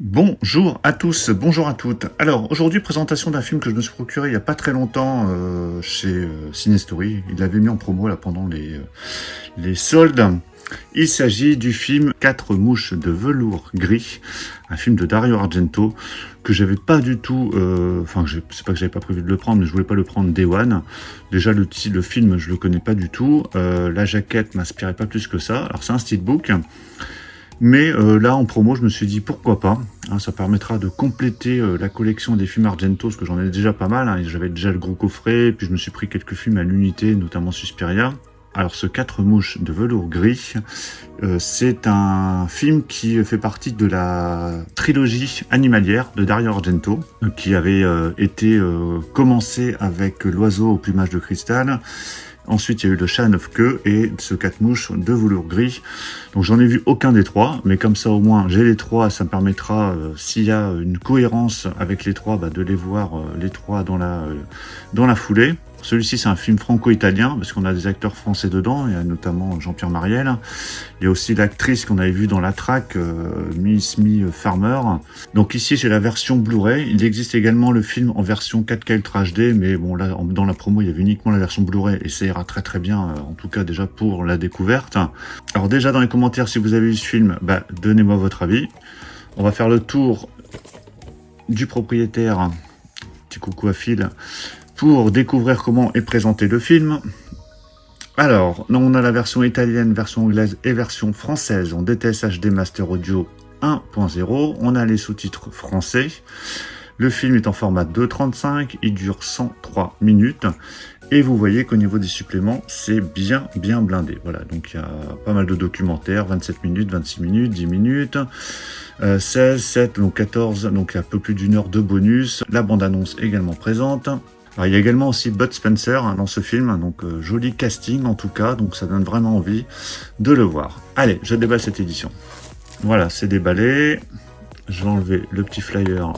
Bonjour à tous, bonjour à toutes. Alors aujourd'hui, présentation d'un film que je me suis procuré il n'y a pas très longtemps chez Cinestory. Il l'avait mis en promo là pendant les soldes. Il s'agit du film 4 mouches de velours gris, un film de Dario Argento que j'avais pas du tout, c'est pas que j'avais pas prévu de le prendre, mais je voulais pas le prendre Day One. Déjà le film je le connais pas du tout, la jaquette m'inspirait pas plus que ça. Alors c'est un steelbook. Mais là, en promo, je me suis dit pourquoi pas. Hein, ça permettra de compléter la collection des films Argento, parce que j'en ai déjà pas mal. Hein, j'avais déjà le gros coffret, puis je me suis pris quelques films à l'unité, notamment Suspiria. Alors, ce 4 mouches de velours gris, c'est un film qui fait partie de la trilogie animalière de Dario Argento, qui avait été commencé avec L'oiseau au plumage de cristal. Ensuite, il y a eu le chat à 9 queues et ce 4 mouches de velours gris. Donc, j'en ai vu aucun des trois, mais comme ça, au moins, j'ai les trois. Ça me permettra, s'il y a une cohérence avec les trois, de les voir les trois dans la foulée. Celui-ci, c'est un film franco-italien, parce qu'on a des acteurs français dedans. Il y a notamment Jean-Pierre Mariel. Il y a aussi l'actrice qu'on avait vue dans La Traque, Miss Me Farmer. Donc ici, j'ai la version Blu-ray. Il existe également le film en version 4K Ultra HD, mais bon, là, dans la promo, il y avait uniquement la version Blu-ray, et ça ira très très bien, en tout cas déjà pour la découverte. Alors déjà, dans les commentaires, si vous avez vu ce film, donnez-moi votre avis. On va faire le tour du propriétaire, petit coucou à Phil, pour découvrir comment est présenté le film. Alors, on a la version italienne, version anglaise et version française en DTS HD Master Audio 1.0. On a les sous-titres français. Le film est en format 2.35, il dure 103 minutes. Et vous voyez qu'au niveau des suppléments, c'est bien blindé. Voilà, donc il y a pas mal de documentaires, 27 minutes, 26 minutes, 10 minutes, 16, 7, donc 14, donc il y a un peu plus d'une heure de bonus. La bande-annonce également présente. Alors, il y a également aussi Bud Spencer dans ce film, donc joli casting en tout cas, donc ça donne vraiment envie de le voir. Allez, je déballe cette édition. Voilà, c'est déballé. Je vais enlever le petit flyer.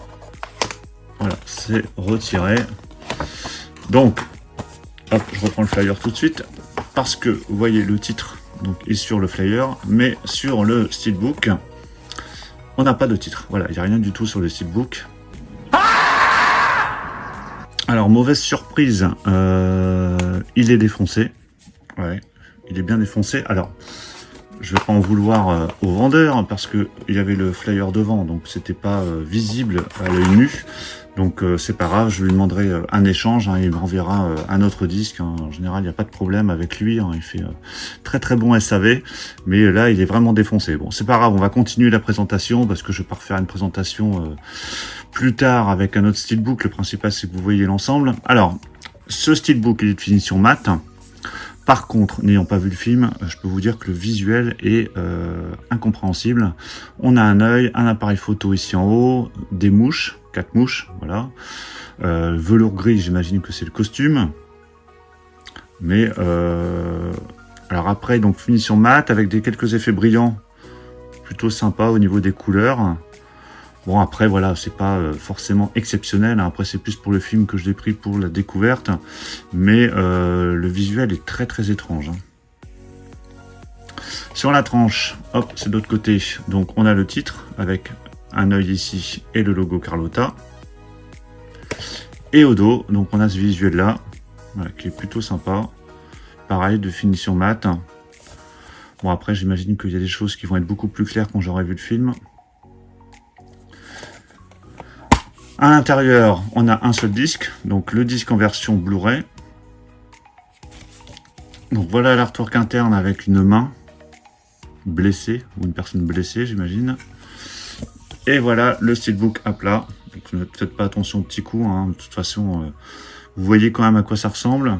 Voilà, c'est retiré. Donc, hop, je reprends le flyer tout de suite, parce que vous voyez le titre donc, est sur le flyer, mais sur le steelbook, on n'a pas de titre. Voilà, il n'y a rien du tout sur le steelbook. Alors, mauvaise surprise, il est défoncé. Ouais, il est bien défoncé. Alors, je vais pas en vouloir au vendeur, parce que il y avait le flyer devant, donc c'était pas visible à l'œil nu. Donc c'est pas grave, je lui demanderai un échange, il m'enverra un autre disque. En général, il n'y a pas de problème avec lui, il fait très très bon SAV, mais là, il est vraiment défoncé. Bon, c'est pas grave, on va continuer la présentation, parce que je vais pas refaire une présentation plus tard avec un autre steelbook. Le principal, c'est que vous voyez l'ensemble. Alors, ce steelbook, il est de finition mat. Par contre, n'ayant pas vu le film, je peux vous dire que le visuel est incompréhensible. On a un œil, un appareil photo ici en haut, des mouches, 4 mouches, voilà. Velours gris, j'imagine que c'est le costume. Mais, alors après, donc finition mat avec quelques effets brillants, plutôt sympa au niveau des couleurs. Bon, après, voilà, c'est pas forcément exceptionnel. Après, c'est plus pour le film que je l'ai pris pour la découverte. Mais le visuel est très, très étrange. Sur la tranche, hop, c'est de l'autre côté. Donc, on a le titre avec un œil ici et le logo Carlotta. Et au dos, donc, on a ce visuel-là, voilà, qui est plutôt sympa. Pareil, de finition mat. Bon, après, j'imagine qu'il y a des choses qui vont être beaucoup plus claires quand j'aurai vu le film. À l'intérieur, on a un seul disque, donc le disque en version Blu-ray. Donc voilà l'artwork interne avec une main blessée, ou une personne blessée, j'imagine. Et voilà le steelbook à plat. Donc ne faites pas attention aux petits coups, de toute façon, vous voyez quand même à quoi ça ressemble.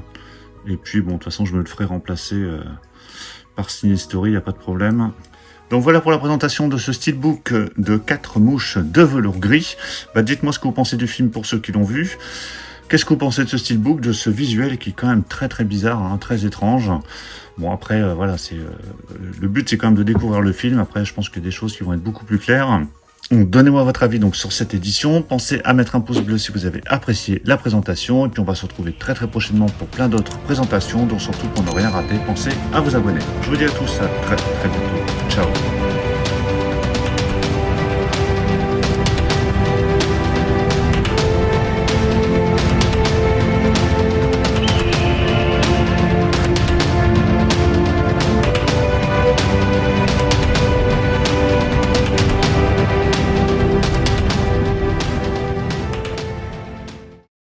Et puis bon, de toute façon, je me le ferai remplacer par Cinestory, il n'y a pas de problème. Donc voilà pour la présentation de ce steelbook de 4 mouches de velours gris. Dites-moi ce que vous pensez du film pour ceux qui l'ont vu. Qu'est-ce que vous pensez de ce steelbook, de ce visuel qui est quand même très très bizarre, très étrange. Bon après, voilà, le but c'est quand même de découvrir le film. Après, je pense qu'il y a des choses qui vont être beaucoup plus claires. Donc, donnez-moi votre avis donc sur cette édition. Pensez à mettre un pouce bleu si vous avez apprécié la présentation. Et puis on va se retrouver très très prochainement pour plein d'autres présentations. Donc surtout pour ne rien rater, pensez à vous abonner. Je vous dis à tous à très très bientôt. Ciao.